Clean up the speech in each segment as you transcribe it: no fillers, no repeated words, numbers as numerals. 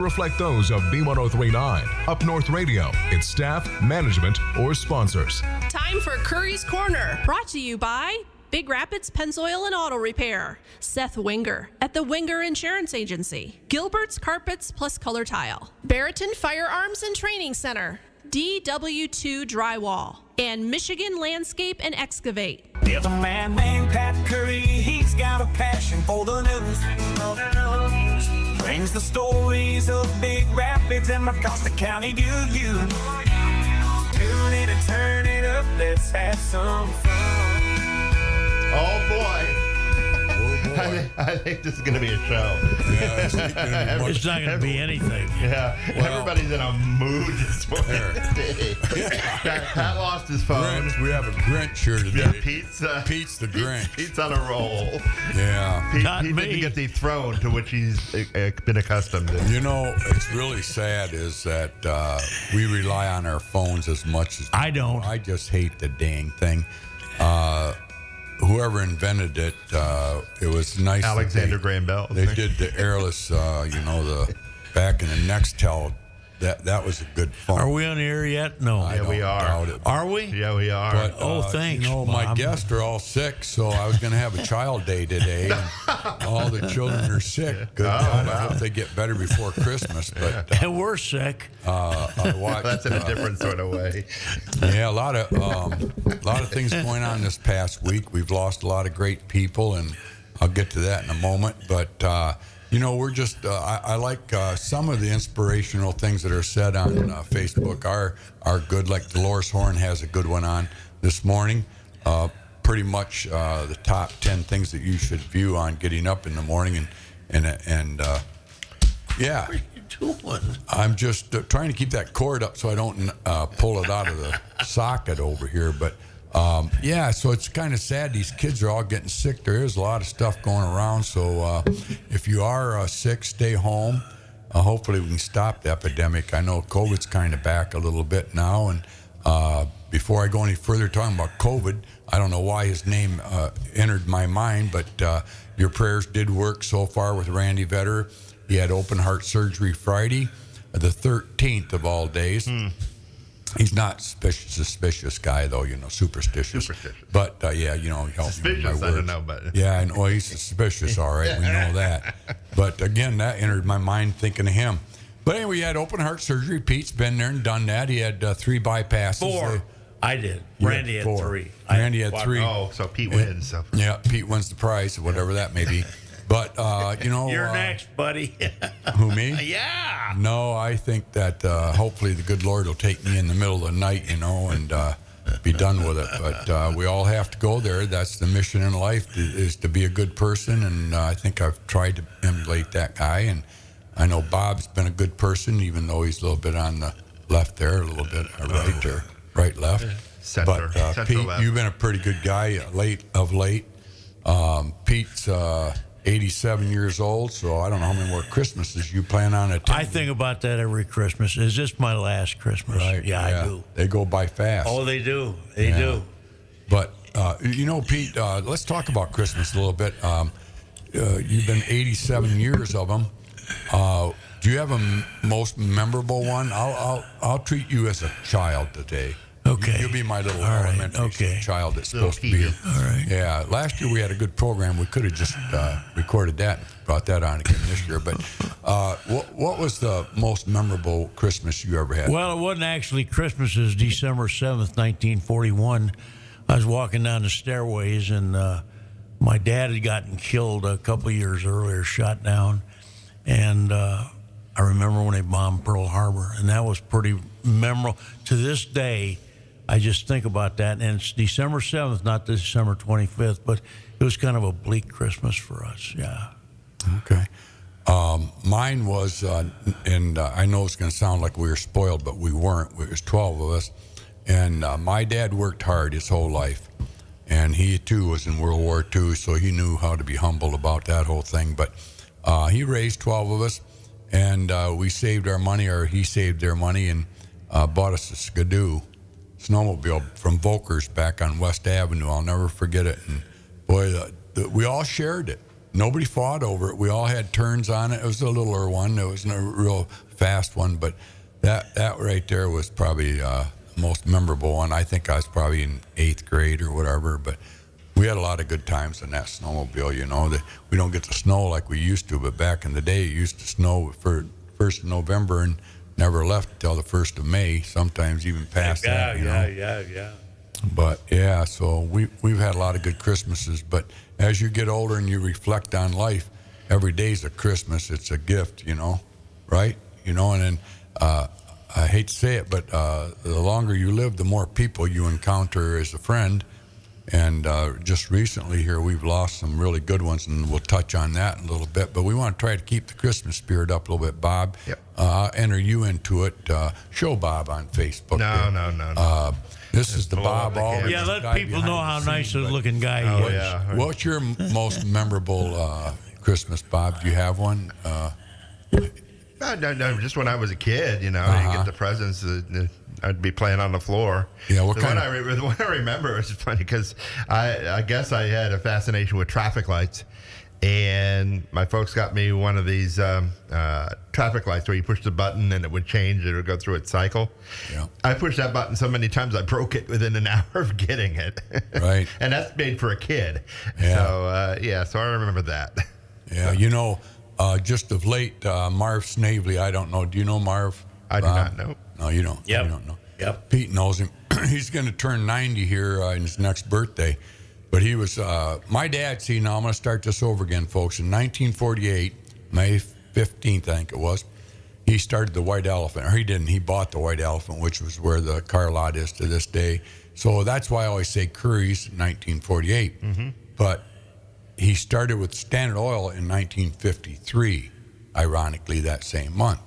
reflect those of B1039, Up North Radio, its staff, management, or sponsors. Time for Curries Corner, brought to you by Big Rapids Pennzoil and Auto Repair, Seth Winger at the Winger Insurance Agency, Gilbert's Carpets Plus Color Tile, Barrington Firearms and Training Center, DW2 Drywall, and Michigan Landscape and Excavate. There's a man named Pat Curry, he's got a passion for the news. Brings the stories of Big Rapids and across the county to you. Tune in and turn it up, let's have some fun. Oh boy. I think this is going to be a show. Yeah, it's not going to be anything. Yeah, everybody's in a mood this morning. Pat lost his phone. Grinch. We have a Grinch here today. Yeah, Pete's the Grinch. Pete's on a roll. Yeah. Pete didn't get the throne to which he's been accustomed to. You know, it's really sad is that we rely on our phones as much as I don't. I just hate the dang thing. Whoever invented it, it was nice. Alexander Graham Bell. They did the airless, the back in the Nextel. That was a good phone. Are we on the air yet? No. Yeah, we are. Doubt it. Are we? Yeah, we are. But, thanks. My Bob. guests are all sick, so I was going to have a child day today. And all the children are sick. Good God, I hope they get better before Christmas. But And we're sick. I watched, That's in a different sort of way. yeah, a lot of things going on this past week. We've lost a lot of great people, and I'll get to that in a moment. But we're just I like some of the inspirational things that are said on Facebook are good. Like Dolores Horn has a good one on this morning. Pretty much the top 10 things that you should view on getting up in the morning, and yeah. What are you doing? I'm just trying to keep that cord up so I don't pull it out of the socket over here. But so it's kind of sad. These kids are all getting sick. There is a lot of stuff going around. So if you are sick, stay home. Hopefully we can stop the epidemic. I know COVID's kind of back a little bit now. And before I go any further talking about COVID, I don't know why his name entered my mind, but your prayers did work so far with Randy Vetter. He had open heart surgery Friday, the 13th of all days. He's not suspicious guy, though, superstitious. But, he helped me with my Suspicious, words. I don't know, but... Yeah, I know he's suspicious, all right. We know that. But, again, that entered my mind thinking of him. But anyway, he had open heart surgery. Pete's been there and done that. He had 3 bypasses. 4. I did. You Randy had 4. 3. Randy had 3. Oh, so Pete wins. So. Yeah, Pete wins the prize, whatever that may be. But, You're next, buddy. Who, me? Yeah. No, I think that hopefully the good Lord will take me in the middle of the night, and be done with it. But we all have to go there. That's the mission in life, is to be a good person, and I think I've tried to emulate that guy. And I know Bob's been a good person, even though he's a little bit on the left there, a little bit right or right, left. Center. But Center Pete, left. you've been a pretty good guy of late. Pete's 87 years old, so I don't know how many more Christmases you plan on attending. I think about that every Christmas. Is this my last Christmas? Right. Yeah, I do. They go by fast. Oh, they do. They do. But, Pete, let's talk about Christmas a little bit. You've been 87 years of them. Do you have a most memorable one? I'll treat you as a child today. Okay. You'll be my little All right. elementary Okay. child that's supposed to be here. All right. Yeah. Last year we had a good program. We could have just recorded that and brought that on again this year. But what was the most memorable Christmas you ever had? Well, it wasn't actually Christmas. It was December 7th, 1941. I was walking down the stairways, and my dad had gotten killed a couple of years earlier, shot down. And I remember when they bombed Pearl Harbor, and that was pretty memorable. To this day, I just think about that. And it's December 7th, not December 25th, but it was kind of a bleak Christmas for us, yeah. Okay. Mine was, and I know it's going to sound like we were spoiled, but we weren't. There was 12 of us. And my dad worked hard his whole life. And he, too, was in World War II, so he knew how to be humble about that whole thing. But he raised 12 of us, and we saved our money, or he saved their money, and bought us a Skidoo snowmobile from Volker's back on West Avenue. I'll never forget it. And boy, we all shared it. nobody fought over it. We all had turns on it. It was a littler one. It wasn't a real fast one, but that right there was probably the most memorable one. I think I was probably in 8th grade or whatever, but we had a lot of good times in that snowmobile. We don't get to snow like we used to, but back in the day, it used to snow for 1st of November and never left till the 1st of May, sometimes even past that. Yeah. But yeah, so we've had a lot of good Christmases. But as you get older and you reflect on life, every day's a Christmas. It's a gift, right? And then I hate to say it, but the longer you live, the more people you encounter as a friend. And just recently here, we've lost some really good ones, and we'll touch on that in a little bit. But we want to try to keep the Christmas spirit up a little bit. Bob, Yep. Enter you into it. Show Bob on Facebook. No. This is the Blow Bob up the Aldrich. Yeah, let guy people behind know the how scenes, nice a but looking guy he is. Yeah. What's your most memorable Christmas, Bob? Do you have one? No, just when I was a kid, you get the presents. I'd be playing on the floor. Yeah, The one I remember is funny because I guess I had a fascination with traffic lights, and my folks got me one of these traffic lights where you push the button and it would change. It would go through its cycle. Yeah. I pushed that button so many times I broke it within an hour of getting it. Right. And that's made for a kid. Yeah. So I remember that. Yeah, just of late, Marv Snavely, I don't know. Do you know Marv? I do not know. No, you don't. Yep. You don't know. Yep. Pete knows him. He's going to turn 90 here in his next birthday. But he was, my dad, now I'm going to start this over again, folks. In 1948, May 15th, I think it was, he started the White Elephant. Or he didn't. He bought the White Elephant, which was where the car lot is to this day. So that's why I always say Curries, 1948. Mm-hmm. But he started with Standard Oil in 1953, ironically, that same month.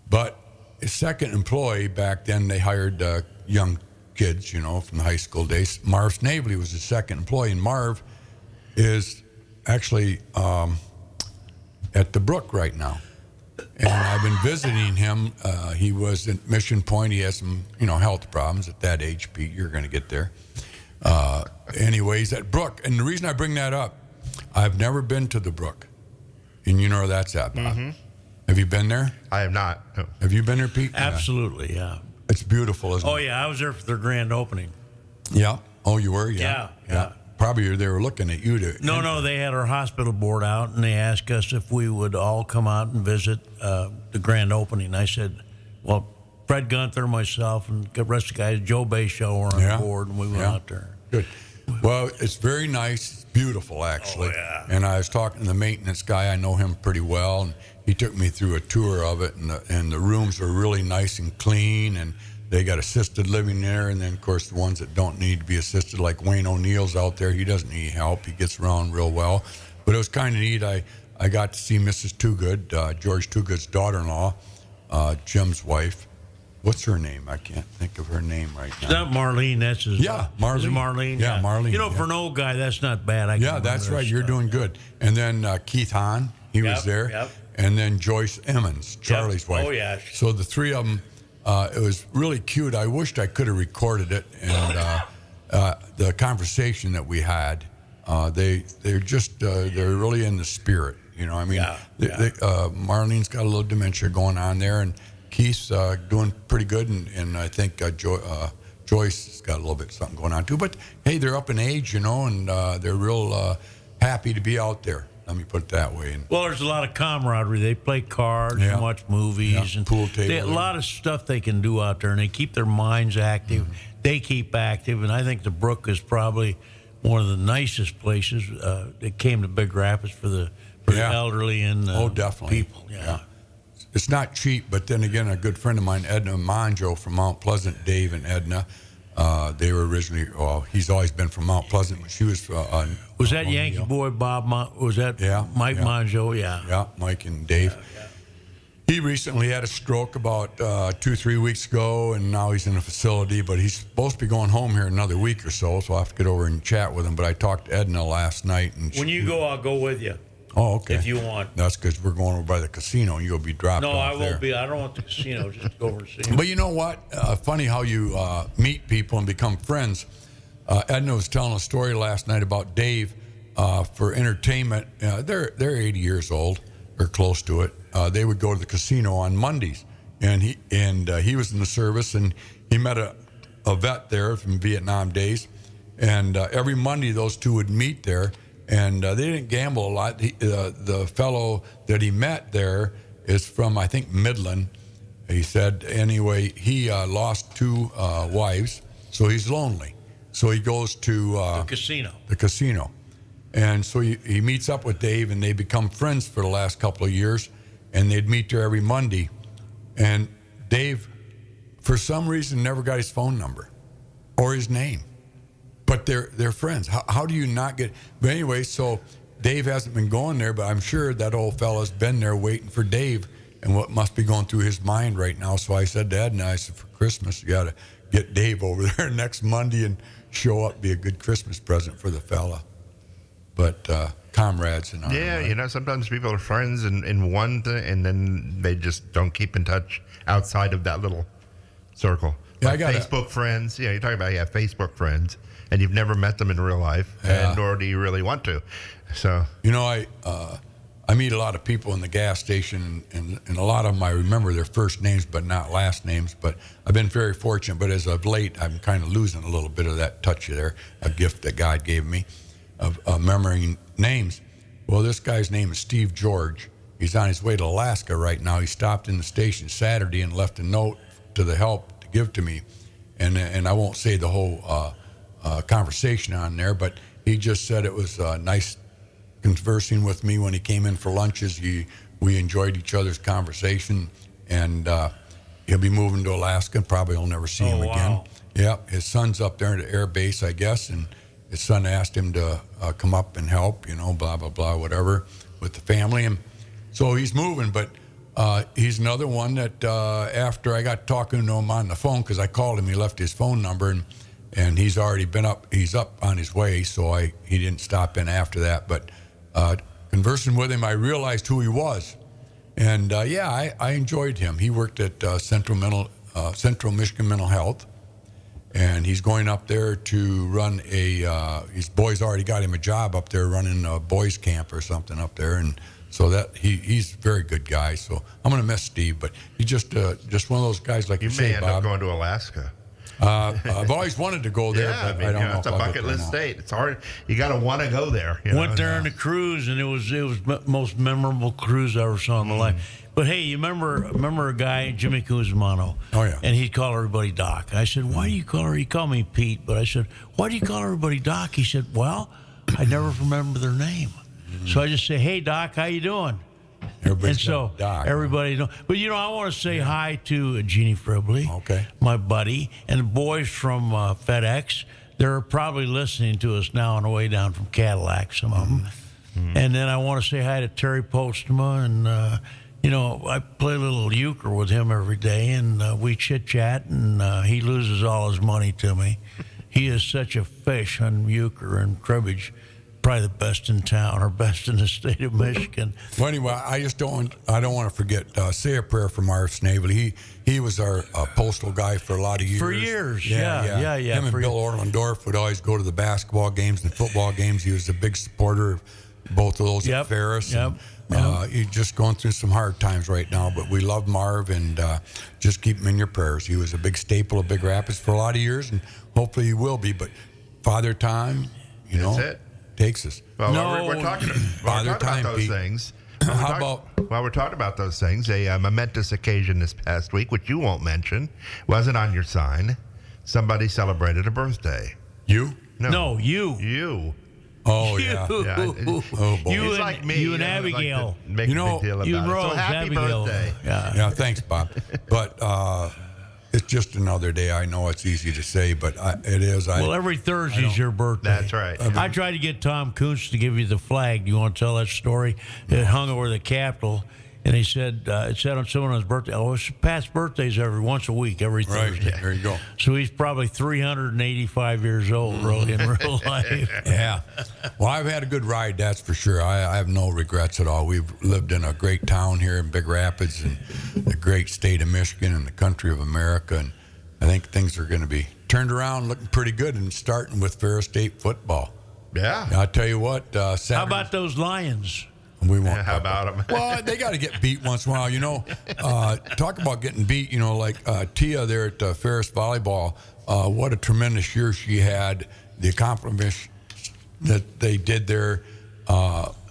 But his second employee back then, they hired young kids, from the high school days. Marv Snavely was his second employee, and Marv is actually at the Brook right now. And I've been visiting him. He was at Mission Point. He has some, health problems at that age, Pete. You're going to get there. Anyways, at Brook. And the reason I bring that up, I've never been to the Brook. And you know where that's at, Bob. Mm-hmm. Have you been there? I have not. No. Have you been there, Pete? Absolutely, yeah. It's beautiful, isn't it? Oh, yeah, I was there for their grand opening. Yeah. Oh, you were? Yeah. Probably they were looking at you to. No, they had our hospital board out, and they asked us if we would all come out and visit the grand opening. I said, well, Fred Gunther, myself, and the rest of the guys, Joe Bayshaw were on the board, and we went out there. Good. Well, it's very nice. It's beautiful, actually. Oh, yeah. And I was talking to the maintenance guy. I know him pretty well, and he took me through a tour of it, and the rooms are really nice and clean, and they got assisted living there. And then, of course, the ones that don't need to be assisted, like Wayne O'Neill's out there, he doesn't need help. He gets around real well. But it was kind of neat. I got to see Mrs. Toogood, George Toogood's daughter-in-law, Jim's wife. What's her name? I can't think of her name right now. Is that Marlene? That's his. Yeah, Marlene. Is it Marlene? Yeah, Marlene. For an old guy, that's not bad. Yeah, that's right. You're doing good. And then Keith Hahn, he was there. Yep. And then Joyce Emmons, Charlie's wife. Oh, yeah. So the three of them, it was really cute. I wished I could have recorded it. And the conversation that we had, they're really in the spirit. Marlene's got a little dementia going on there, and Keith's doing pretty good, and I think Joyce has got a little bit something going on too. But hey, they're up in age, and they're real happy to be out there. Let me put it that way. Well, there's a lot of camaraderie. They play cards and watch movies and pool table. A lot of stuff they can do out there, and they keep their minds active. Mm-hmm. They keep active, and I think the Brook is probably one of the nicest places that came to Big Rapids for the elderly and definitely people. Yeah. It's not cheap, but then again, a good friend of mine, Edna Monjo from Mount Pleasant, Dave and Edna, they were originally, he's always been from Mount Pleasant, but she was was that Yankee boy Bob, was that Mike Monjo? Yeah. Yeah, Mike and Dave. Yeah. He recently had a stroke about 2-3 weeks ago, and now he's in a facility, but he's supposed to be going home here another week or so I'll have to get over and chat with him. But I talked to Edna last night. And when you go, I'll go with you. Oh, okay. If you want. That's because we're going over by the casino, and you'll be dropped off there. No, I won't be. I don't want the casino. Just go over and see him. But you know what? Funny how you meet people and become friends. Edna was telling a story last night about Dave. for entertainment. They're 80 years old or close to it. They would go to the casino on Mondays, and he was in the service, and he met a vet there from Vietnam days, and every Monday those two would meet there, and they didn't gamble a lot. The fellow that he met there is from, I think, Midland. He said, anyway, he lost 2 wives, so he's lonely. So he goes to the casino. And so he meets up with Dave, and they become friends for the last couple of years, and they'd meet there every Monday. And Dave, for some reason, never got his phone number or his name. But they're friends. How do you not get... But anyway, so Dave hasn't been going there, but I'm sure that old fella's been there waiting for Dave and what must be going through his mind right now. So I said to Ed and I said, for Christmas, you got to get Dave over there next Monday and show up, be a good Christmas present for the fella. But comrades and all. Yeah, sometimes people are friends in one thing, and then they just don't keep in touch outside of that little circle. Yeah, like Facebook friends. Yeah, you're talking about Facebook friends, and you've never met them in real life, and nor do you really want to. So I meet a lot of people in the gas station, and a lot of them I remember their first names but not last names. But I've been very fortunate. But as of late, I'm kind of losing a little bit of that touch there, a gift that God gave me of remembering names. Well, this guy's name is Steve George. He's on his way to Alaska right now. He stopped in the station Saturday and left a note to the help to give to me. And I won't say the whole conversation on there, but he just said it was nice conversing with me when he came in for lunches. We enjoyed each other's conversation, and he'll be moving to Alaska. Probably I'll never see him again. Yeah, his son's up there at the air base, I guess, and his son asked him to come up and help, blah, blah, blah, whatever, with the family. And so he's moving, but he's another one that after I got talking to him on the phone, because I called him, he left his phone number, and he's already been up. He's up on his way, so he didn't stop in after that. But conversing with him, I realized who he was. And, I enjoyed him. He worked at Central Michigan Mental Health. And he's going up there to run his boys already got him a job up there running a boys camp or something up there. And so that he's a very good guy. So I'm going to miss Steve, but he's just one of those guys like you say, may end Bob. up going to Alaska. I've always wanted to go there, but I don't know. It's a bucket list state. It's hard. You got to want to go there. Went there on a cruise, and it was the most memorable cruise I ever saw in my life. But hey, you remember a guy, Jimmy Cusmano? Oh yeah. And he'd call everybody Doc. I said, why do you call her? He called me Pete, but I said, why do you call everybody Doc? He said, well, I never remember their name, so I just say, hey Doc, how you doing? Everybody's and so Doc, everybody know. But I want to say hi to Jeannie Fribley, okay, my buddy, and the boys from FedEx. They're probably listening to us now on the way down from Cadillac, some of them. And then I want to say hi to Terry Postma, and I play a little euchre with him every day, and we chit chat, and he loses all his money to me. He is such a fish on euchre and cribbage. Probably the best in town or best in the state of Michigan. Well, anyway, I don't want to forget. Say a prayer for Marv Snavely. He was our postal guy for a lot of years. For years, yeah. Him and Bill Orlandorff would always go to the basketball games and football games. He was a big supporter of both of those at Ferris. Yep. He's just going through some hard times right now, but we love Marv, and just keep him in your prayers. He was a big staple of Big Rapids for a lot of years, and hopefully he will be. But Father Time, That's it. Takes us. Well, we're talking about those Pete. things. How While we're talking about those things, a momentous occasion this past week, which you won't mention, wasn't on your sign. Somebody celebrated a birthday. You? No, you. You. Oh, You. yeah. Oh, boy. You It's and, like me. you and Like to Abigail. make a big deal about you it. and Rose, So happy Abigail. birthday. Yeah, thanks, Bob. But it's just another day. I know it's easy to say, but it is. Well, every Thursday's your birthday. That's right. I tried to get Tom Kuntz to give you the flag. Do you want to tell that story? It hung over the Capitol, and he said it said on someone's birthday. Oh, it's past birthdays once a week, every Right, Thursday. there you go. So he's probably 385 years old, really, in real life. Yeah. Well, I've had a good ride, that's for sure. I have no regrets at all. We've lived in a great town here in Big Rapids and the great state of Michigan and the country of America. And I think things are going to be turned around, looking pretty good, and starting with Ferris State football. Yeah. I'll tell you what. Saturday, How about those Lions? we won't? How about them? Well, they got to get beat once in a while. Talk about getting beat. Like Tia there at Ferris Volleyball. What a tremendous year she had. The accomplishments that they did there,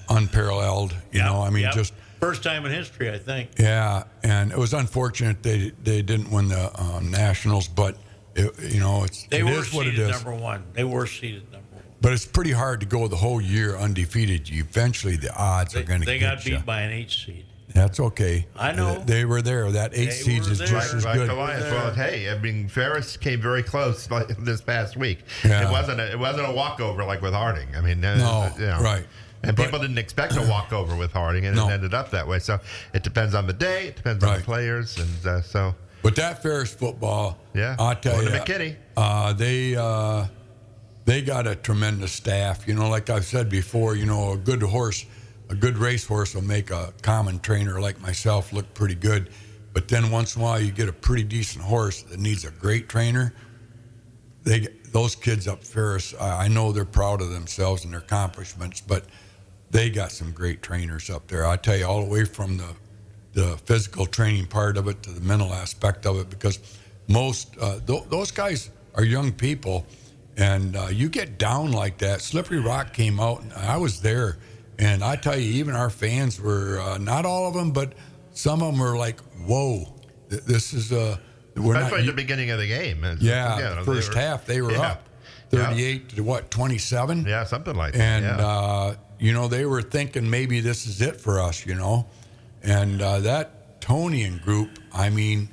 unparalleled. Just first time in history, I think. yeah. And it was unfortunate they didn't win the nationals, but They it were is what it seeded is. number one. They were seeded number one. But it's pretty hard to go the whole year undefeated. Eventually, the odds are going to They get got you. beat by an 8 seed. That's okay. I know. They were there. That 8 They seeds were is there. just as Like good. the Lions. Well, hey, I mean, Ferris came very close this past week. Yeah. It wasn't a walkover like with Harding. I mean, No, right. And But- people didn't expect a walkover with Harding, and No. it ended up that way. So it depends on the day, it depends on Right. the players, and so But that Ferris football, yeah. I'll tell Going you, to McKinney. they got a tremendous staff. Like I've said before, a good horse, a good racehorse will make a common trainer like myself look pretty good. But then once in a while, you get a pretty decent horse that needs a great trainer. Those kids up Ferris, I know they're proud of themselves and their accomplishments, but they got some great trainers up there. I tell you, all the way from the physical training part of it to the mental aspect of it, because most those guys are young people, and you get down like that. Slippery Rock came out, and I was there, and I tell you, even our fans were not all of them, but some of them were like, "Whoa, this is we're Especially not." at the beginning of the game. Yeah, first half they were up 38 to 27. Yeah, something like that. And yeah. they were thinking maybe this is it for us, And that Tonian group, I mean,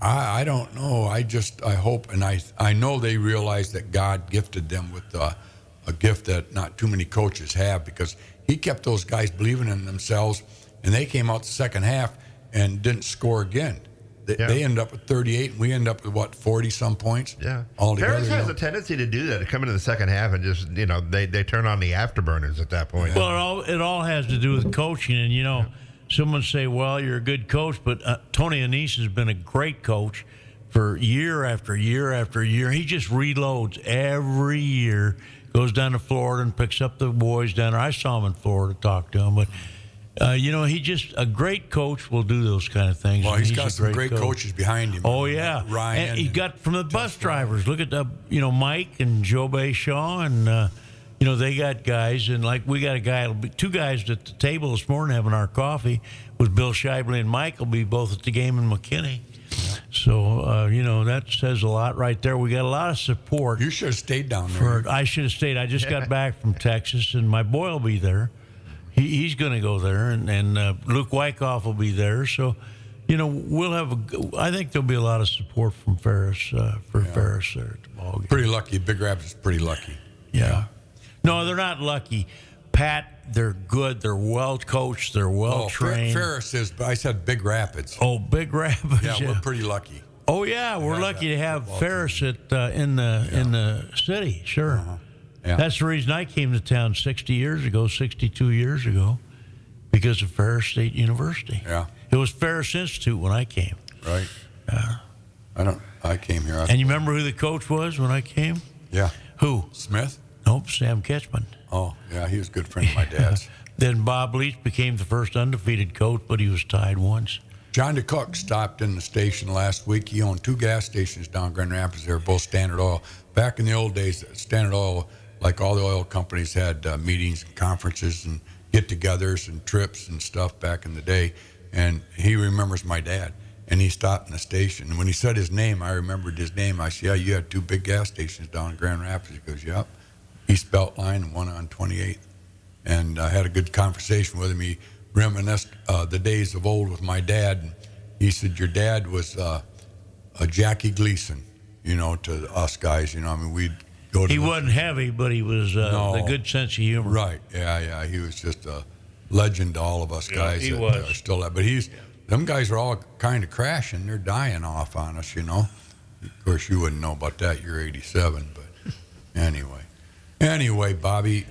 I don't know. I hope, and I know they realize that God gifted them with a gift that not too many coaches have, because he kept those guys believing in themselves, and they came out the second half and didn't score again. They end up with 38, and we end up with 40-some points. Yeah, all together. Ferris has a tendency to do that, to come into the second half and just they turn on the afterburners at that point. Well, it all has to do with coaching, and someone say, "Well, you're a good coach," but Tony Anise has been a great coach for year after year after year. He just reloads every year, goes down to Florida and picks up the boys down there. I saw him in Florida, talk to him, but. A great coach will do those kind of things. Well, he's got some great coaches behind him. Oh, yeah. Ryan. And he got from the bus drivers. Look at Mike and Joe Shaw, and, they got guys. And, we got two guys at the table this morning having our coffee with Bill Shively and Mike will be both at the game in McKinney. So, that says a lot right there. We got a lot of support. You should have stayed down there. I should have stayed. I just got back from Texas, and my boy will be there. He's going to go there, and Luke Wyckoff will be there. So, we'll have I think there'll be a lot of support from Ferris Ferris there at the ball game. Pretty lucky. Big Rapids is pretty lucky. Yeah. No, they're not lucky. Pat, they're good. They're well coached. They're well trained. Ferris is, but I said Big Rapids. Oh, Big Rapids. Yeah, we're pretty lucky. Oh yeah, we're lucky to have Ferris in the city. Sure. Uh-huh. Yeah. That's the reason I came to town 62 years ago, because of Ferris State University. Yeah. It was Ferris Institute when I came. Right. I came here. And you remember who the coach was when I came? Yeah. Who? Smith? Nope, Sam Ketchman. Oh, yeah, he was a good friend of my dad's. Then Bob Leach became the first undefeated coach, but he was tied once. John DeCook stopped in the station last week. He owned 2 gas stations down in Grand Rapids. They were both Standard Oil. Back in the old days, Standard Oil, like all the oil companies, had meetings and conferences and get-togethers and trips and stuff back in the day. And he remembers my dad. And he stopped in the station. And when he said his name, I remembered his name. I said, "Yeah, you had 2 big gas stations down in Grand Rapids." He goes, "Yep. East Beltline and one on 28th." And I had a good conversation with him. He reminisced the days of old with my dad. And he said, "Your dad was a Jackie Gleason, to us guys. We'd go to He wasn't heavy, but he was a good sense of humor. Right. Yeah. He was just a legend to all of us guys he that was. are still there. But them guys are all kind of crashing. They're dying off on us, Of course, you wouldn't know about that. You're 87, but anyway. Anyway, Bobby,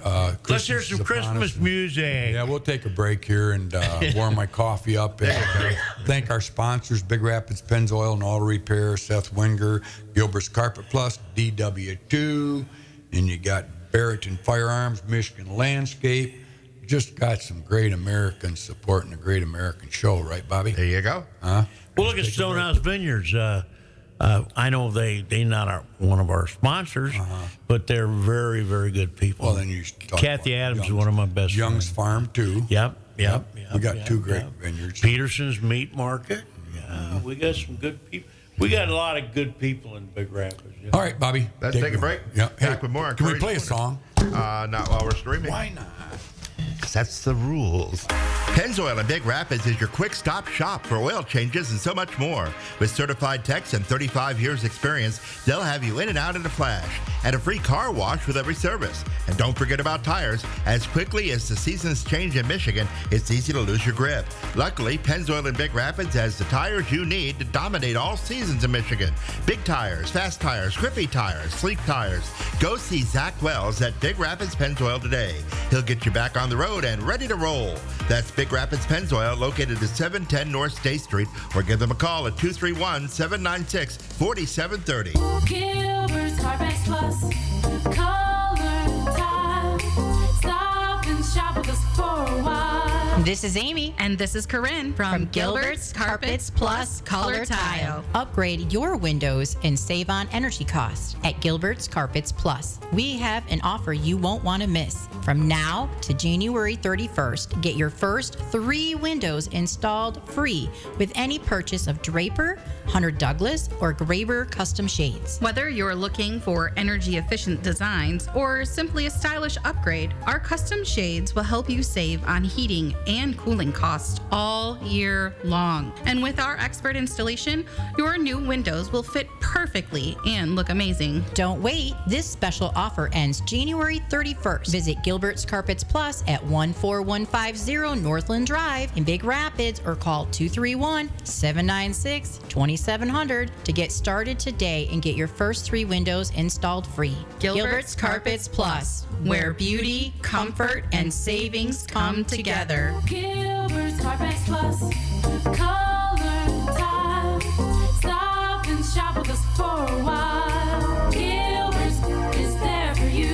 Let's hear some is upon Christmas us. music. Yeah, we'll take a break here and warm my coffee up. And thank our sponsors, Big Rapids Pennzoil and Auto Repair, Seth Wenger, Gilbert's Carpet Plus, DW2, and you got Barrington Firearms, Michigan Landscape. Just got some great Americans supporting a great American show, right, Bobby? There you go. Huh? Well, look at Stonehouse Vineyards. I know they not one of our sponsors, but they're very, very good people. Well, then you should talk Kathy about Adams is Young's- one of my best Young's friends. Farm, too. Yep. We got two great vineyards. Peterson's Meat Market. Yeah, we got some good people. We got a lot of good people in Big Rapids. Yeah. All right, Bobby. Let's take a break. Yeah. Back with more on Can we Curries play a Corner. song? Not while we're streaming. Why not? That's the rules. Pennzoil in Big Rapids is your quick-stop shop for oil changes and so much more. With certified techs and 35 years experience, they'll have you in and out in a flash. And a free car wash with every service. And don't forget about tires. As quickly as the seasons change in Michigan, it's easy to lose your grip. Luckily, Pennzoil in Big Rapids has the tires you need to dominate all seasons in Michigan. Big tires, fast tires, grippy tires, sleek tires. Go see Zach Wells at Big Rapids Pennzoil today. He'll get you back on the road and ready to roll. That's Big Rapids Pennzoil, located at 710 North State Street, or give them a call at 231-796-4730. Gilbert's Carpex Plus, color time. Stop and shop with us for a while. This is Amy. And this is Corinne From Gilbert's Carpets Plus Color Tile. Upgrade your windows and save on energy costs at Gilbert's Carpets Plus. We have an offer you won't want to miss. From now to January 31st, get your first 3 windows installed free with any purchase of Draper, Hunter Douglas, or Graber custom shades. Whether you're looking for energy efficient designs or simply a stylish upgrade, our custom shades will help you save on heating and cooling costs all year long. And with our expert installation, your new windows will fit perfectly and look amazing. Don't wait. This special offer ends January 31st. Visit Gilbert's Carpets Plus at 14150 Northland Drive in Big Rapids or call 231-796-2700 to get started today and get your first 3 windows installed free. Gilbert's Carpets Plus, where beauty, comfort, and savings come together. Gilbert's Carpex Plus, color time. Stop and shop with us for a while. Gilbert's is there for you.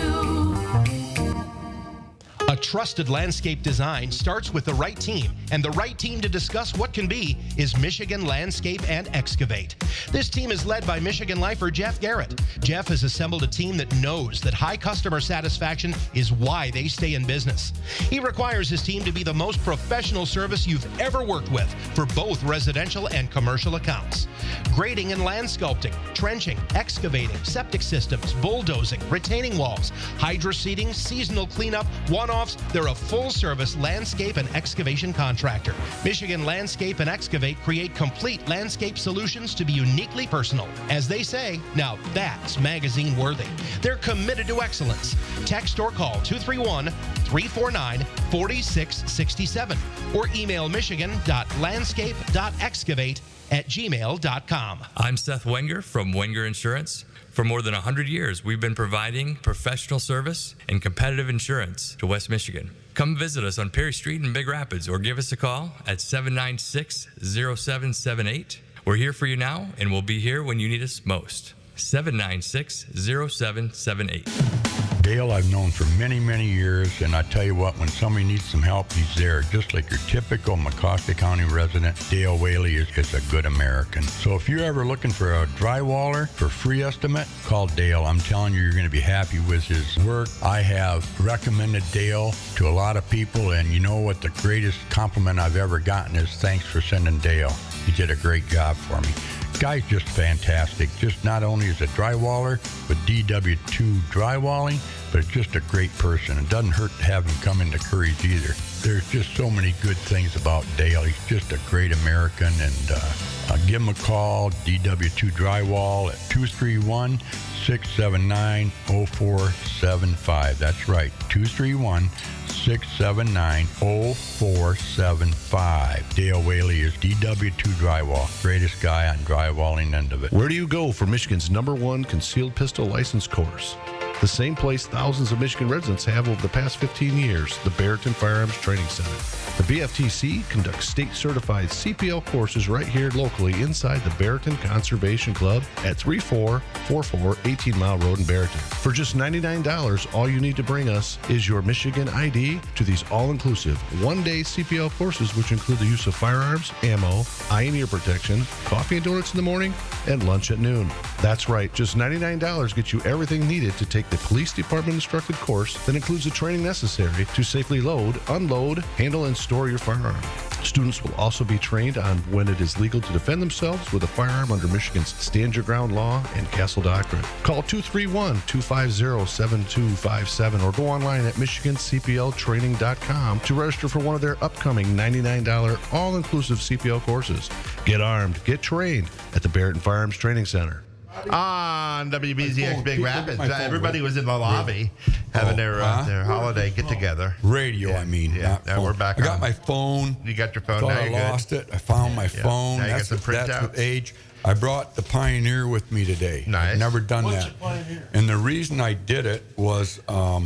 A trusted landscape design starts with the right team, and the right team to discuss what can be is Michigan Landscape and Excavate. This team is led by Michigan lifer Jeff Garrett. Jeff has assembled a team that knows that high customer satisfaction is why they stay in business. He requires his team to be the most professional service you've ever worked with for both residential and commercial accounts. Grading and land sculpting, trenching, excavating, septic systems, bulldozing, retaining walls, hydro seeding, seasonal cleanup, one-offs. They're a full-service landscape and excavation contractor. Michigan Landscape and Excavate create complete landscape solutions to be uniquely personal. As they say, now that's magazine worthy. They're committed to excellence. Text or call 231-349-4667 or email michigan.landscape.excavate@gmail.com. I'm Seth Wenger from Wenger Insurance. For more than 100 years, we've been providing professional service and competitive insurance to West Michigan. Come visit us on Perry Street in Big Rapids or give us a call at 796-0778. We're here for you now, and we'll be here when you need us most. 796-0778. Dale I've known for many, many years, and I tell you what, when somebody needs some help, he's there. Just like your typical Mecosta County resident, Dale Whaley is a good American. So if you're ever looking for a drywaller for free estimate, call Dale. I'm telling you, you're going to be happy with his work. I have recommended Dale to a lot of people, and you know what the greatest compliment I've ever gotten is thanks for sending Dale. He did a great job for me. Guy's just fantastic. Just not only is a drywaller with DW2 drywalling, but it's just a great person. It doesn't hurt to have him come into Curries either. There's just so many good things about Dale. He's just a great American, and give him a call, DW2 Drywall at 231-679-0475. That's right, 231-679-0475. Dale Whaley is DW2 Drywall. Greatest guy on drywalling end of it. Where do you go for Michigan's #1 concealed pistol license course? the same place thousands of Michigan residents have over the past 15 years, the Barrington Firearms Training Center. The BFTC conducts state-certified CPL courses right here locally inside the Barrington Conservation Club at 3444 18 Mile Road in Barrington. For just $99, all you need to bring us is your Michigan ID to these all-inclusive one-day CPL courses, which include the use of firearms, ammo, eye and ear protection, coffee and donuts in the morning, and lunch at noon. That's right, just $99 gets you everything needed to take the police department instructed course that includes the training necessary to safely load, unload, handle, and store your firearm. Students will also be trained on when it is legal to defend themselves with a firearm under Michigan's Stand Your Ground law and Castle Doctrine. Call 231-250-7257 or go online at michigancpltraining.com to register for one of their upcoming $99 all-inclusive CPL courses. Get armed, get trained at the Barrington Firearms Training Center. On WBZX Big Rapids, everybody was in the lobby having their holiday get-together. Radio, I mean. Yeah, we're back I got my phone. You got your phone. Thought now I you're lost it. I found my phone. Now you got That's some printouts. with age. I brought the Pioneer with me today. Nice. I've never done that. And the reason I did it was, how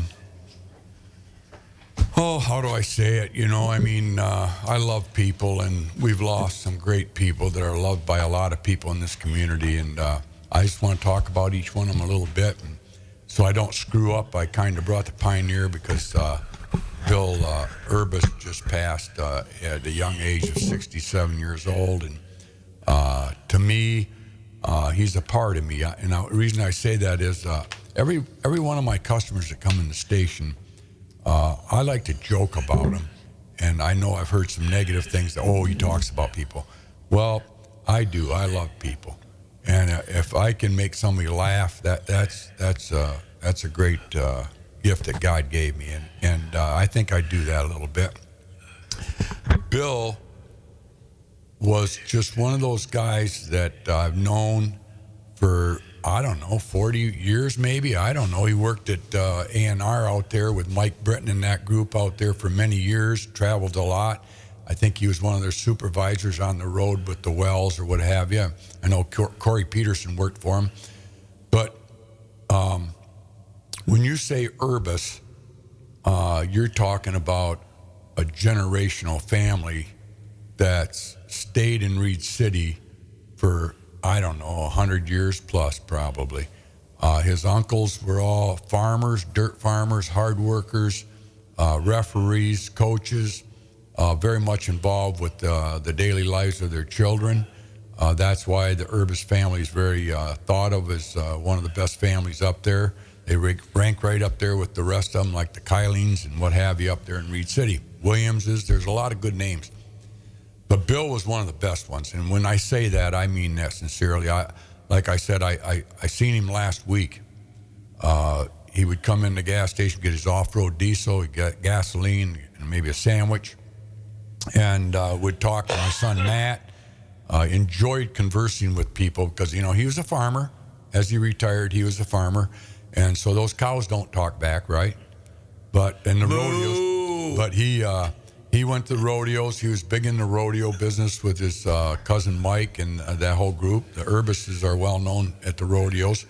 do I say it? You know, I mean, I love people, and we've lost some great people that are loved by a lot of people in this community, and I just want to talk about each one of them a little bit. And so I don't screw up, I kind of brought the Pioneer because Bill Urbis just passed at a young age of 67 years old. And to me, he's a part of me. And the reason I say that is every one of my customers that come in the station, I like to joke about them. And I know I've heard some negative things. He talks about people. Well, I do. I love people. And if I can make somebody laugh, that's a great gift that God gave me, and I think I do that a little bit. Bill was just one of those guys that I've known for 40 years maybe. I don't know. He worked at A&R out there with Mike Britton and that group out there for many years. Traveled a lot. I think he was one of their supervisors on the road with the wells or what have you. I know Corey Peterson worked for him. But when you say Urbis, you're talking about a generational family that's stayed in Reed City for, 100 years plus probably. His uncles were all farmers, dirt farmers, hard workers, referees, coaches, very much involved with the daily lives of their children. That's why the Urbis family is very thought of as one of the best families up there. They rank right up there with the rest of them, like the Kyleens and what have you up there in Reed City. Williamses, there's a lot of good names. But Bill was one of the best ones. And when I say that, I mean that sincerely. Like I said, I seen him last week. He would come in the gas station, get his off-road diesel, he'd get gasoline, and maybe a sandwich, and would talk to my son, Matt. Enjoyed conversing with people because, he was a farmer. As he retired, he was a farmer. And so those cows don't talk back, right? But in the rodeos, but he went to the rodeos. He was big in the rodeo business with his cousin Mike and that whole group. The Urbises are well known at the rodeos.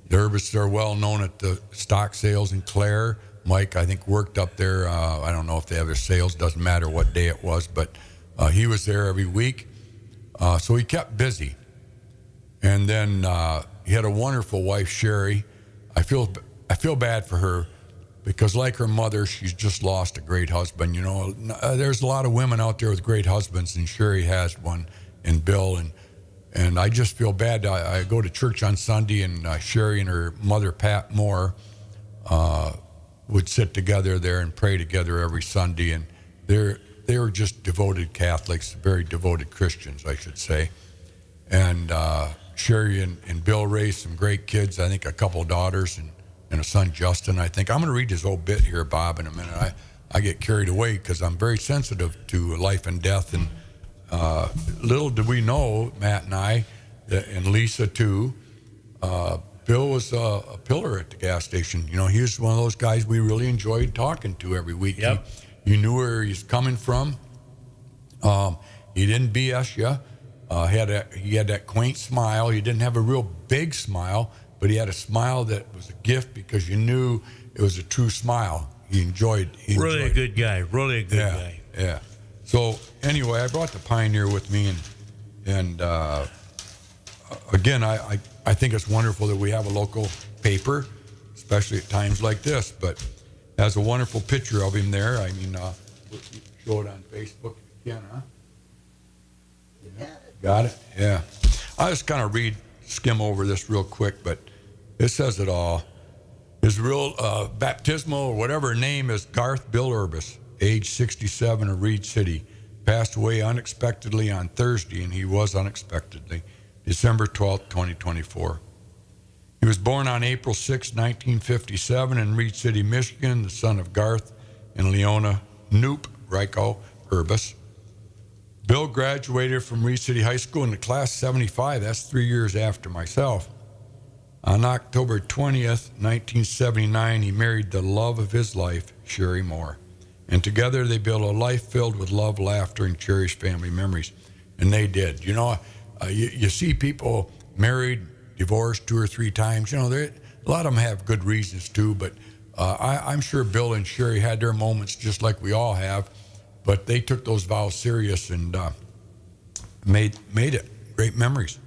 The Urbises are well known at the stock sales in Clare. Mike, I think, worked up there. I don't know if they have their sales. Doesn't matter what day it was, but he was there every week. So he kept busy. And then he had a wonderful wife, Sherry. I feel bad for her because, like her mother, she's just lost a great husband. There's a lot of women out there with great husbands, and Sherry has one, and Bill, and I just feel bad. I go to church on Sunday, and Sherry and her mother, Pat Moore, would sit together there and pray together every Sunday, and they were just devoted Catholics, very devoted Christians, I should say. And Sherry and Bill raised some great kids, I think a couple of daughters and a son, Justin, I think. I'm going to read his old bit here, Bob, in a minute. I get carried away because I'm very sensitive to life and death. And little did we know, Matt and I, and Lisa too, Bill was a pillar at the gas station. He was one of those guys we really enjoyed talking to every week. Yep. You knew where he's coming from. He didn't BS you. He had that quaint smile. He didn't have a real big smile, but he had a smile that was a gift because you knew it was a true smile. He enjoyed Really a good guy. Really a good guy. Yeah. So anyway, I brought the Pioneer with me, and again, I think it's wonderful that we have a local paper, especially at times like this. But has a wonderful picture of him there. I mean, show it on Facebook if you can, huh? Got it? Yeah. I just kind of skim over this real quick, but it says it all. His real baptismal or whatever name is Garth Bill Urbis, age 67 of Reed City. Passed away unexpectedly on Thursday, and he was unexpectedly, December 12th, 2024. He was born on April 6, 1957 in Reed City, Michigan, the son of Garth and Leona Noop Ryko Urbis. Bill graduated from Reed City High School in the class 75. That's 3 years after myself. On October 20th, 1979, he married the love of his life, Sherry Moore. And together they built a life filled with love, laughter, and cherished family memories. And they did. You know, you see people married, divorced 2 or 3 times. You know, a lot of them have good reasons too, but I'm sure Bill and Sherry had their moments just like we all have. But they took those vows serious and made it great memories.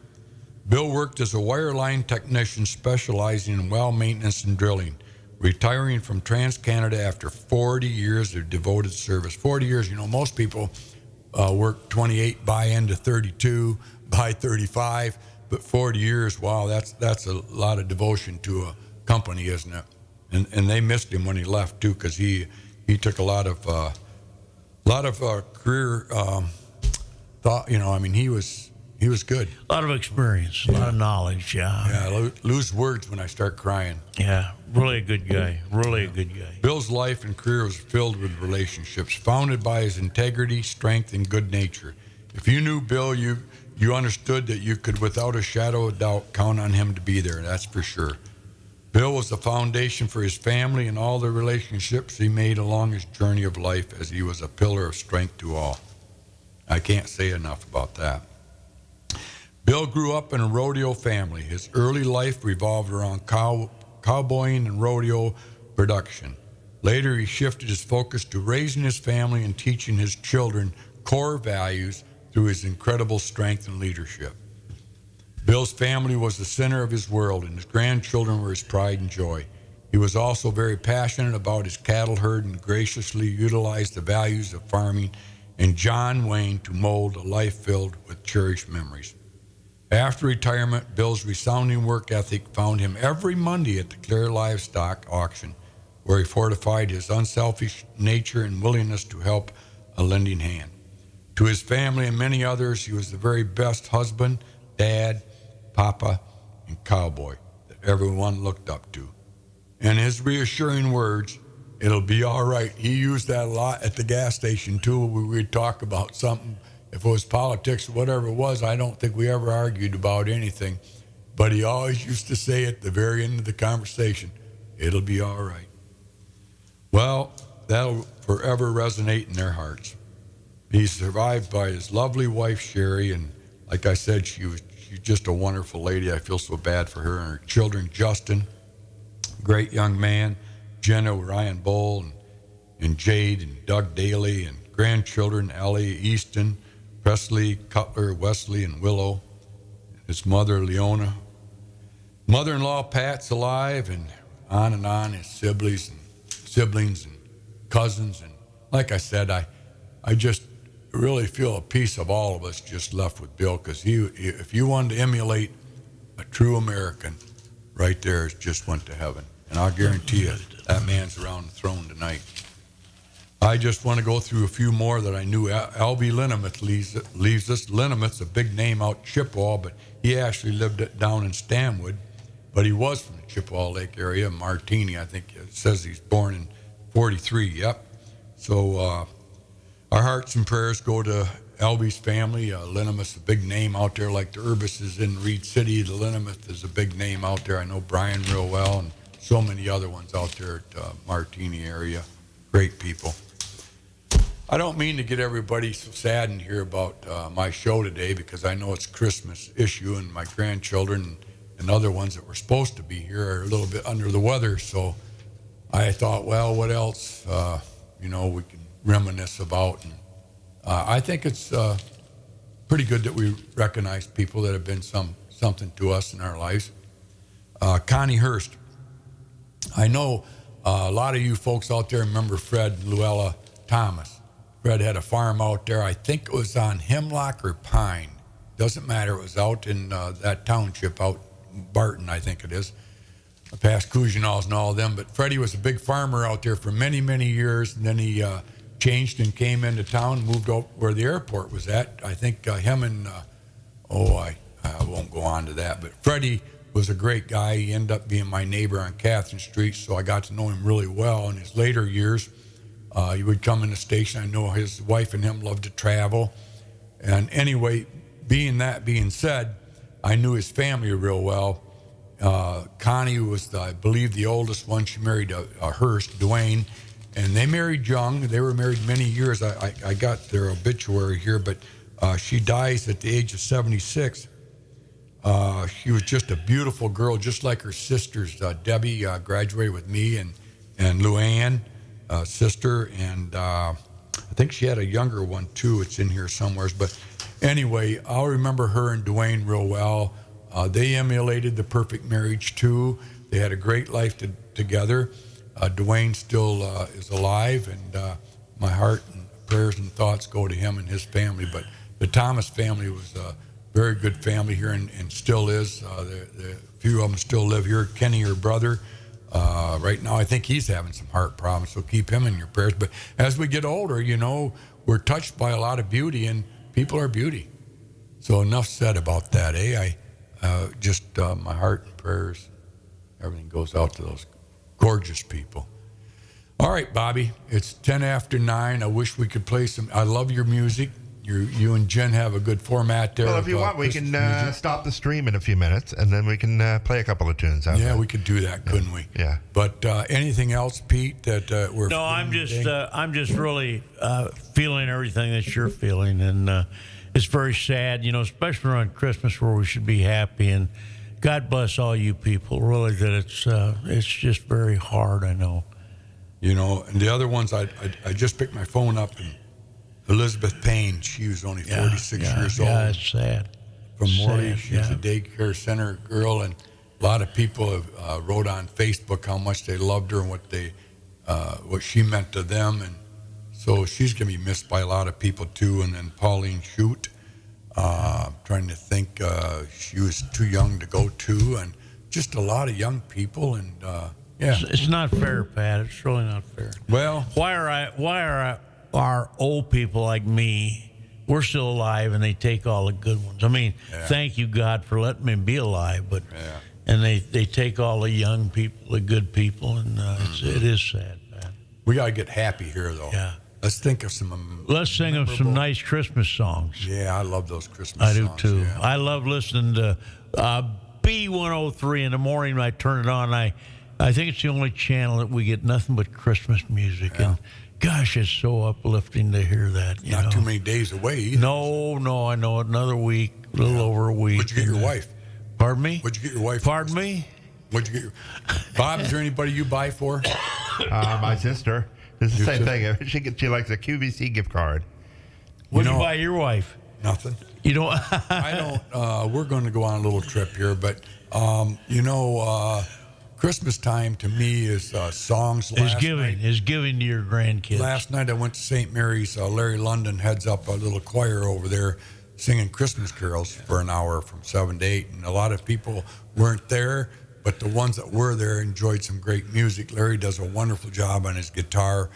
Bill worked as a wireline technician specializing in well maintenance and drilling, retiring from TransCanada after 40 years of devoted service. 40 years, you know, most people work 28, buy into 32, buy 35, but 40 years, wow, that's a lot of devotion to a company, isn't it? And they missed him when he left too, because he took a lot of career thought. You know, I mean, he was good. A lot of experience, a lot of knowledge. Yeah. Yeah, I lose words when I start crying. Yeah, really a good guy. Really a good guy. Bill's life and career was filled with relationships, founded by his integrity, strength, and good nature. If you knew Bill, you understood that you could, without a shadow of doubt, count on him to be there. That's for sure. Bill was the foundation for his family and all the relationships he made along his journey of life, as he was a pillar of strength to all. I can't say enough about that. Bill grew up in a rodeo family. His early life revolved around cowboying and rodeo production. Later, he shifted his focus to raising his family and teaching his children core values through his incredible strength and leadership. Bill's family was the center of his world, and his grandchildren were his pride and joy. He was also very passionate about his cattle herd and graciously utilized the values of farming and John Wayne to mold a life filled with cherished memories. After retirement, Bill's resounding work ethic found him every Monday at the Clare Livestock Auction, where he fortified his unselfish nature and willingness to help a lending hand. To his family and many others, he was the very best husband, dad, papa, and cowboy that everyone looked up to. And his reassuring words, "It'll be all right." He used that a lot at the gas station too. We'd talk about something. If it was politics or whatever it was, I don't think we ever argued about anything. But he always used to say at the very end of the conversation, "It'll be all right." Well, that'll forever resonate in their hearts. He's survived by his lovely wife, Sherry, and like I said, she's just a wonderful lady. I feel so bad for her and her children. Justin, great young man. Jenna, Ryan Bowl, and Jade, and Doug Daly, and grandchildren, Ellie, Easton, Presley, Cutler, Wesley, and Willow. His mother, Leona. Mother-in-law, Pat's alive, and on, his siblings and cousins. And like I said, I just really feel a piece of all of us just left with Bill, because if you wanted to emulate a true American, right there just went to heaven. And I'll guarantee you that man's around the throne tonight. I just want to go through a few more that I knew. L.V. Linnemuth leaves us. Linnemuth's a big name out Chippewa, but he actually lived down in Stanwood. But he was from the Chippewa Lake area, Martini. I think it says he's born in 43. Yep. So our hearts and prayers go to L.V.'s family. Linnemuth's a big name out there, like the Urbis is in Reed City. The Linnemuth is a big name out there. I know Brian real well, and so many other ones out there at Martini area. Great people. I don't mean to get everybody so saddened here about my show today, because I know it's Christmas issue and my grandchildren and other ones that were supposed to be here are a little bit under the weather. So I thought, well, what else, we can reminisce about. And I think it's pretty good that we recognize people that have been something to us in our lives. Connie Hurst. I know a lot of you folks out there remember Fred and Luella Thomas. Fred had a farm out there. I think it was on Hemlock or Pine. Doesn't matter. It was out in that township out Barton, I think it is, past Cousinals and all of them. But Freddie was a big farmer out there for many, many years, and then he changed and came into town, moved up where the airport was at. I think him and, I won't go on to that, but Freddie was a great guy. He ended up being my neighbor on Catherine Street, so I got to know him really well in his later years. He would come in the station. I know his wife and him loved to travel. And anyway, being said, I knew his family real well. Connie was, I believe, the oldest one. She married a Hearst, Dwayne, and they married young. They were married many years. I got their obituary here, but she dies at the age of 76. She was just a beautiful girl, just like her sisters. Debbie graduated with me, and Luann, sister, and I think she had a younger one too. It's in here somewhere. But anyway, I'll remember her and Dwayne real well. They emulated the perfect marriage too. They had a great life together. Dwayne still is alive, and my heart and prayers and thoughts go to him and his family. But the Thomas family was a very good family here, and still is. A few of them still live here. Kenny, her brother, right now I think he's having some heart problems, so keep him in your prayers. But as we get older, we're touched by a lot of beauty, and people are beauty. So enough said about that, eh? My heart and prayers, everything goes out to those gorgeous people. All right, Bobby, it's 10 after 9. I wish we could play some. I love your music. You and Jen have a good format there. Well, if you want, we can stop the stream in a few minutes, and then we can play a couple of tunes. Yeah, we could do that, couldn't we? Yeah. But anything else, Pete? That we're no. I'm just really feeling everything that you're feeling, and it's very sad, especially around Christmas where we should be happy. And God bless all you people. Really, that it's just very hard. I know. And the other ones, I just picked my phone up, and Elizabeth Payne, she was only 46 years old. Yeah, it's sad. From Morley, she's a daycare center girl, and a lot of people have wrote on Facebook how much they loved her and what she meant to them, and so she's gonna be missed by a lot of people too. And then Pauline Shute, I'm trying to think, she was too young to go to, and just a lot of young people, and it's not fair, Pat. It's really not fair. Well, why are old people like me, we're still alive, and they take all the good ones? I mean, thank you, God, for letting me be alive, but and they take all the young people, the good people, and it is sad, man. We got to get happy here, though. Yeah. Let's think of some. Let's sing of some nice Christmas songs. Yeah, I love those Christmas songs. I do, too. Yeah. I love listening to B103 in the morning when I turn it on. I think it's the only channel that we get nothing but Christmas music, and gosh, it's so uplifting to hear that. Not too many days away either. No, I know. Another week, a little over a week. What'd you get your wife? Pardon me? What'd you get your wife? Pardon me? What'd you get Bob, is there anybody you buy for? My sister. It's the same thing. She likes a QVC gift card. What did you buy your wife? Nothing. You don't? I don't. We're going to go on a little trip here, but Christmas time to me is songs. Is giving to your grandkids. Last night I went to St. Mary's. Larry London heads up a little choir over there singing Christmas carols for an hour from 7 to 8. And a lot of people weren't there, but the ones that were there enjoyed some great music. Larry does a wonderful job on his guitar.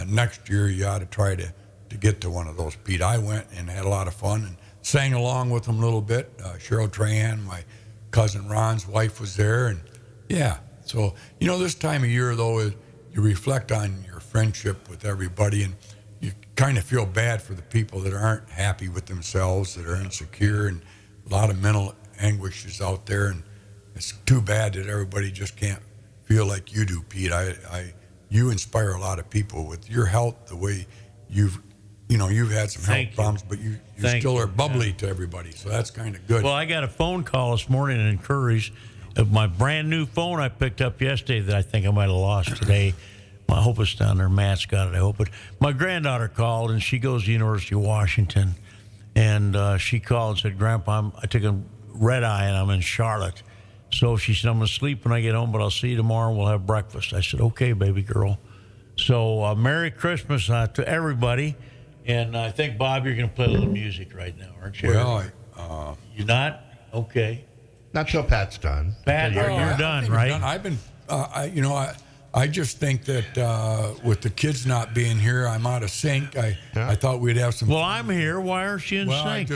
Next year you ought to try to get to one of those, Pete. I went and had a lot of fun and sang along with them a little bit. Cheryl Trahan, my cousin Ron's wife, was there, and so this time of year, though, you reflect on your friendship with everybody, and you kind of feel bad for the people that aren't happy with themselves, that are insecure, and a lot of mental anguish is out there, and it's too bad that everybody just can't feel like you do, Pete. You inspire a lot of people with your health, the way you've you've had some Thank health you. problems, but you Thank still you. are bubbly to everybody, so that's kind of good. Well, I got a phone call this morning in Curries of my brand new phone I picked up yesterday that I think I might have lost today. I hope it's down there. Matt's got it, I hope. But my granddaughter called, and she goes to the University of Washington. And she called and said, Grandpa, I took a red eye, and I'm in Charlotte. So she said, I'm going to sleep when I get home, but I'll see you tomorrow, and we'll have breakfast. I said, okay, baby girl. So Merry Christmas to everybody. And I think, Bob, you're going to play a little music right now, aren't you? Well, you're not? Okay. Not till Pat's done. Pat, you're done, right? I've been, I just think that with the kids not being here, I'm out of sync. I thought we'd have some. Well, I'm here. Why aren't you in sync?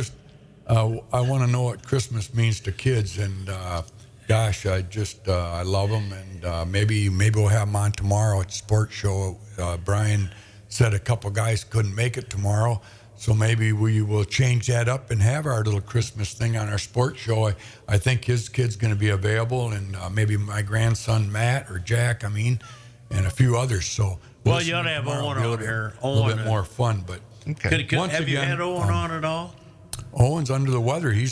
I want to know what Christmas means to kids, and gosh, I love them, and maybe we'll have them on tomorrow at the sports show. Brian said a couple guys couldn't make it tomorrow, so maybe we will change that up and have our little Christmas thing on our sports show. I think his kid's going to be available, and maybe my grandson Matt or Jack, and a few others. So well, you ought to have Owen on here. A little bit more fun, but have you had Owen on at all? Owen's under the weather. He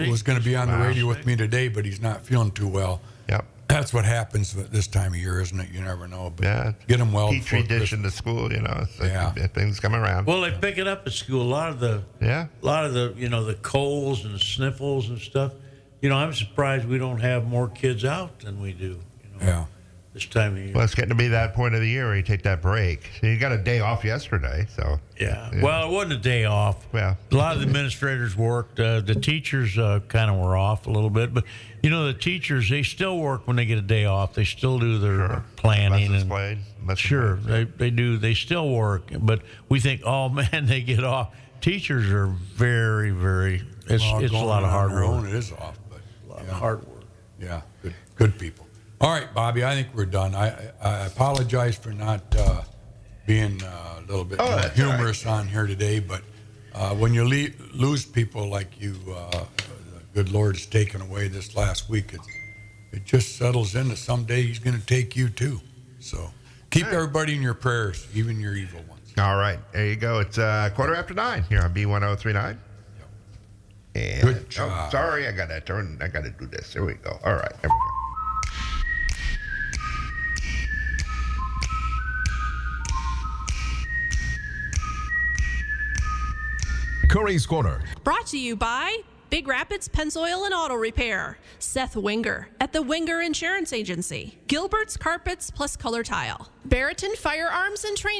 was going to be on the radio with me today, but he's not feeling too well. Yep. That's what happens this time of year, isn't it? You never know. But get him well. Petri dish in the school, things come around. Well, they pick it up at school. A lot of the the colds and sniffles and stuff. I'm surprised we don't have more kids out than we do. This time of year. Well, it's getting to be that point of the year where you take that break. So you got a day off yesterday, so yeah. Well, it wasn't a day off. Well, a lot of the administrators worked. The teachers kind of were off a little bit, but the teachers, they still work when they get a day off. They still do their planning they do. They still work, but we think, oh man, they get off. Teachers are very, very. It's a lot of hard work. It is off, but a lot of hard work. Yeah, good people. All right, Bobby, I think we're done. I apologize for not being a little bit more humorous on here today, but when you lose people like you, the good Lord has taken away this last week, it just settles in that someday he's going to take you too. So keep everybody in your prayers, even your evil ones. All right, there you go. It's 9:15 here on B1039. And, good job. Sorry, I got to do this. There we go. All right, there we go. Curries Corner. Brought to you by Big Rapids Pennzoil and Auto Repair. Seth Winger at the Winger Insurance Agency. Gilbert's Carpets plus Color Tile. Barrington Firearms and Training.